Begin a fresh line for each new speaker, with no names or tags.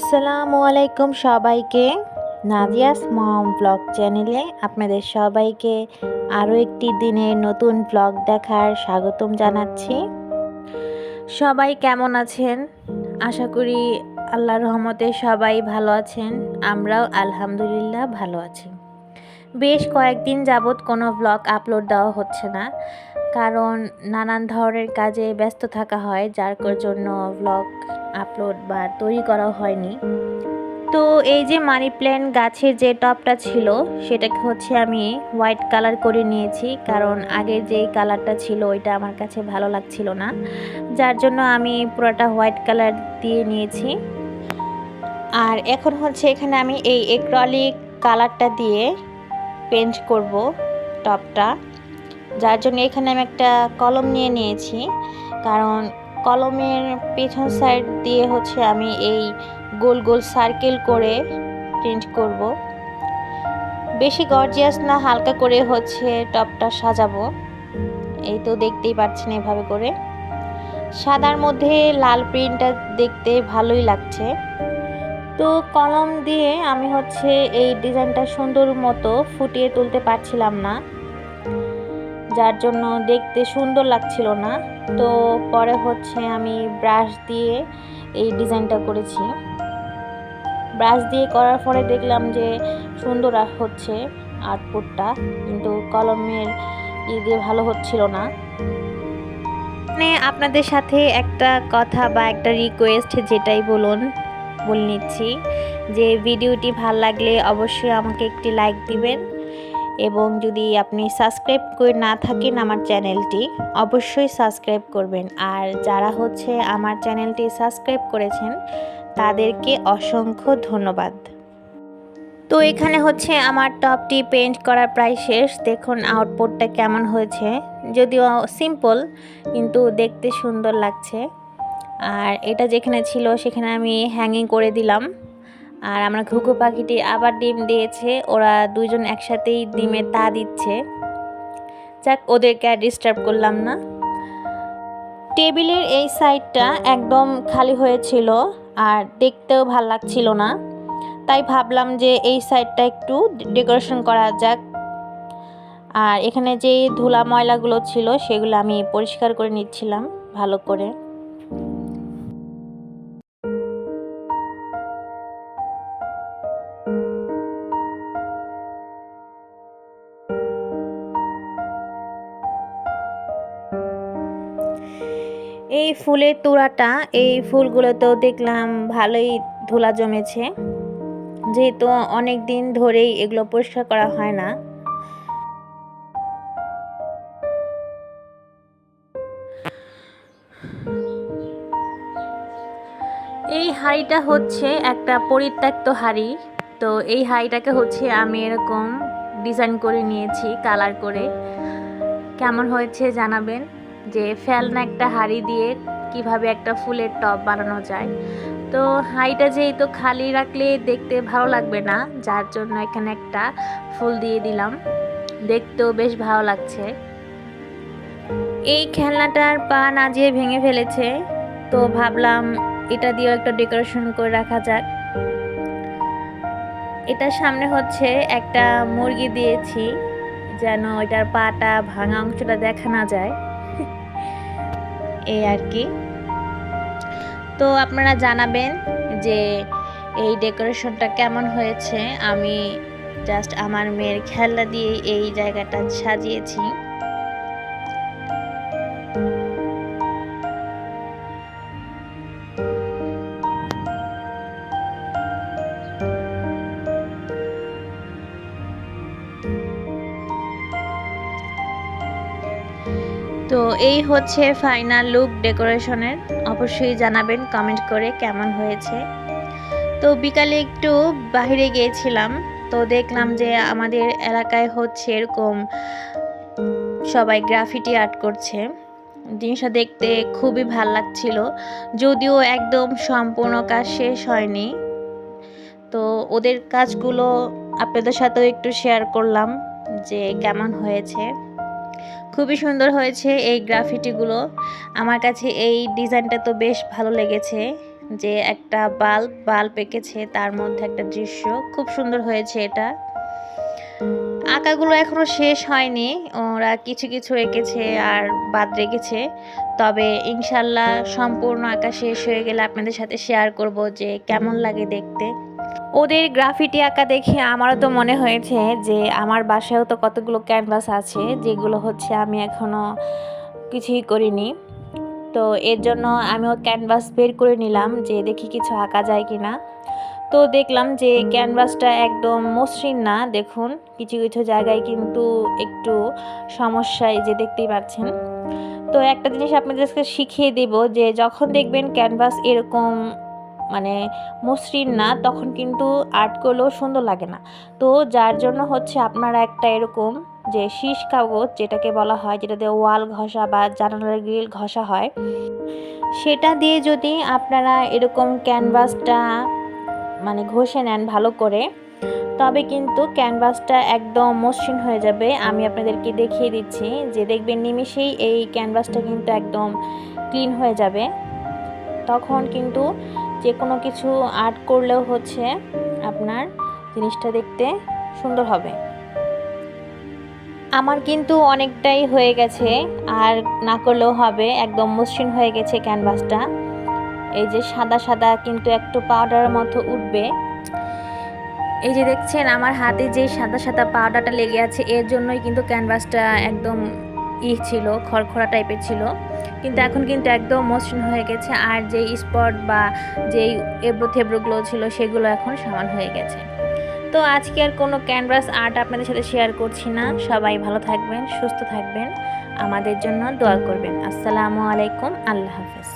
আসসালামু আলাইকুম সবাইকে। নাদিয়াস মম ব্লগ চ্যানেলে আপনাদের সবাইকে আরও একটি দিনের নতুন ব্লগ দেখার স্বাগতম জানাচ্ছি। সবাই কেমন আছেন? আশা করি আল্লাহর রহমতে সবাই ভালো আছেন। আমরাও আলহামদুলিল্লাহ ভালো আছি। বেশ কয়েকদিন যাবৎ কোনো ব্লগ আপলোড দেওয়া হচ্ছে না, কারণ নানান ধরনের কাজে ব্যস্ত থাকা হয়, যার জন্য ব্লগ আপলোড বা তৈরি করা হয়নি। তো এই যে মানি প্ল্যান্ট গাছের যে টবটা ছিল সেটাকে আমি হোয়াইট কালার করে নিয়েছি, কারণ আগের যেই কালারটা ছিল ওইটা আমার কাছে ভালো লাগছিল না, যার জন্য আমি পুরোটা হোয়াইট কালার দিয়ে নিয়েছি। আর এখন এখানে আমি এই অ্যাক্রিলিক কালারটা দিয়ে পেন্ট করব টবটা, যার জন্য এখানে আমি একটা কলম নিয়ে নিয়েছি, কারণ কলমের পেছন সাইড দিয়ে আমি এই গোল গোল সার্কেল করে প্রিন্ট করব। বেশি গর্জিয়াস না, হালকা করে টপটা সাজাবো। এই তো দেখতেই পাচ্ছেন, এভাবে করে সাদার মধ্যে লাল প্রিন্টটা দেখতে ভালোই লাগছে। তো কলম দিয়ে আমি এই ডিজাইনটা সুন্দর মতো ফুটিয়ে তুলতে পারছিলাম না, যার জন্য দেখতে সুন্দর লাগছিল না। তো পরে আমি ব্রাশ দিয়ে এই ডিজাইনটা করেছি। ব্রাশ দিয়ে করার পরে দেখলাম যে সুন্দর হচ্ছে আউটপুটটা, কিন্তু কলমের দিয়ে ভালো হচ্ছিল না। মানে আপনাদের সাথে একটা কথা বা একটা রিকোয়েস্ট, যেটাই বলে নিচ্ছি, যে ভিডিওটি ভালো লাগলে অবশ্যই আমাকে একটি লাইক দিবেন, এবং যদি আপনি সাবস্ক্রাইব করে না থাকেন আমার চ্যানেলটি, অবশ্যই সাবস্ক্রাইব করবেন। আর যারা আমার চ্যানেলটি সাবস্ক্রাইব করেছেন তাদেরকে অসংখ্য ধন্যবাদ। তো এখানে আমার টপটি পেন্ট করা প্রায় শেষ। দেখুন আউটপুটটা কেমন হয়েছে, যদিও সিম্পল কিন্তু দেখতে সুন্দর লাগছে। আর এটা যেখানে ছিল সেখানে আমি হ্যাঙ্গিং করে দিলাম। আর আমার ঘুঘু পাখিটি আবার ডিম দিয়েছে, ওরা দুইজন একসাথেই ডিমে তা দিচ্ছে। যাক, ওদেরকে আর ডিস্টার্ব করলাম না। টেবিলের এই সাইডটা একদম খালি হয়েছিল আর দেখতেও ভাল লাগছিল না, তাই ভাবলাম যে এই সাইডটা একটু ডেকোরেশন করা যাক। আর এখানে যে ধুলা ময়লাগুলো ছিল সেগুলো আমি পরিষ্কার করে নিচ্ছিলাম ভালো করে। এই ফুলের তোড়াটা, এই ফুলগুলোতেও দেখলাম ভালোই ধুলা জমেছে, যেহেতু অনেক দিন ধরেই এগুলো পরিষ্কার করা হয় না। এই হাঁড়িটা একটা পরিত্যক্ত হাঁড়ি। তো এই হাঁড়িটাকে আমি এরকম ডিজাইন করে নিয়েছি কালার করে। কেমন হয়েছে জানাবেন, যে ফেলনা একটা হাঁড়ি দিয়ে কিভাবে একটা ফুলের টব বানানো যায়। তো হাঁড়িটা যেহেতু খালি রাখলে দেখতে ভালো লাগবে না, যার জন্য এখানে একটা ফুল দিয়ে দিলাম, দেখতেও বেশ ভালো লাগছে। এই খেলনাটার পা না যেয়ে ভেঙে ফেলেছে, তো ভাবলাম এটা দিয়েও একটা ডেকোরেশন করে রাখা যাক। এটার সামনে একটা মুরগি দিয়েছি, যেন ওইটার পাটা ভাঙা অংশটা দেখা না যায়, এই আর কি। তো আপনারা জানাবেন যে এই ডেকোরেশনটা কেমন হয়েছে। আমি জাস্ট আমার মেয়ের খেলনা দিয়ে এই জায়গাটা সাজিয়েছি। তো এই ফাইনাল লুক ডেকোরেশনের। অবশ্যই জানাবেন কমেন্ট করে কেমন হয়েছে। তো বিকালে একটু বাইরে গিয়েছিলাম, তো দেখলাম যে আমাদের এলাকায় এরকম সবাই গ্রাফিটি আর্ট করছে। জিনিসটা দেখতে খুবই ভাল লাগছিল, যদিও একদম সম্পূর্ণ কাজ শেষ হয়নি। তো ওদের কাজগুলো আপনাদের সাথেও একটু শেয়ার করলাম যে কেমন হয়েছে। খুবই সুন্দর হয়েছে এই গ্রাফিটিগুলো। আমার কাছে এই ডিজাইনটা তো বেশ ভালো লেগেছে। যে একটা বাল্ব এঁকেছে, তার মধ্যে একটা দৃশ্য খুব সুন্দর হয়েছে। এটা আঁকাগুলো এখনো শেষ হয়নি, ওরা কিছু কিছু এঁকেছে আর বাদ রেখেছে। তবে ইনশাল্লাহ সম্পূর্ণ আঁকা শেষ হয়ে গেলে আপনাদের সাথে শেয়ার করব যে কেমন লাগে দেখতে। ওদের গ্রাফিটি আঁকা দেখে আমারও তো মনে হয়েছে যে আমার বাসায়ও তো কতগুলো ক্যানভাস আছে, যেগুলো হচ্ছে আমি এখনো কিছুই করিনি। তো এর জন্য আমিও ক্যানভাস বের করে নিলাম যে দেখি কিছু আঁকা যায় কিনা। তো দেখলাম যে ক্যানভাসটা একদম মসৃণ না, দেখুন কিছু কিছু জায়গায় কিন্তু একটু সমস্যায়, যে দেখতেই পাচ্ছেন। তো একটা জিনিস আপনাদেরকে শিখিয়ে দেব যে যখন দেখবেন ক্যানভাস এরকম মানে মসৃণ না, তখন কিন্তু আর্ট করলেও সুন্দর লাগে না। তো যার জন্য হচ্ছে আপনারা একটা এরকম যে শীষ কাগজ যেটাকে বলা হয়, যেটা দিয়ে ওয়াল ঘষা বা জানালার গ্রিল ঘষা হয়, সেটা দিয়ে যদি আপনারা এরকম ক্যানভাসটা মানে ঘষে নেন ভালো করে, তবে কিন্তু ক্যানভাসটা একদম মসৃণ হয়ে যাবে। আমি আপনাদেরকে দেখিয়ে দিচ্ছি যে দেখবেন নিমেষেই এই ক্যানভাসটা কিন্তু একদম ক্লিন হয়ে যাবে। তখন কিন্তু যে কোনো কিছু আর্ট করলেও হচ্ছে আপনার জিনিসটা দেখতে সুন্দর হবে। আমার কিন্তু অনেকটাই হয়ে গেছে, আর না করলেও হবে, একদম মসৃণ হয়ে গেছে ক্যানভাসটা। এই যে সাদা সাদা কিন্তু একটু পাউডারের মতো উঠবে। এই যে দেখছেন আমার হাতে যে সাদা সাদা পাউডারটা লেগে আছে, এর জন্যই কিন্তু ক্যানভাসটা একদম ছিল, খড়খড়া টাইপের ছিল, কিন্তু এখন কিন্তু একদম মসৃণ হয়ে গেছে। আর যেই স্পট বা যেই এবড়ো থেবড়োগুলো ছিল সেগুলো এখন সমান হয়ে গেছে। তো আজকে আর কোনো ক্যানভাস আর্ট আপনাদের সাথে শেয়ার করছি না। সবাই ভালো থাকবেন, সুস্থ থাকবেন, আমাদের জন্য দোয়া করবেন। আসসালামু আলাইকুম, আল্লাহ হাফেজ।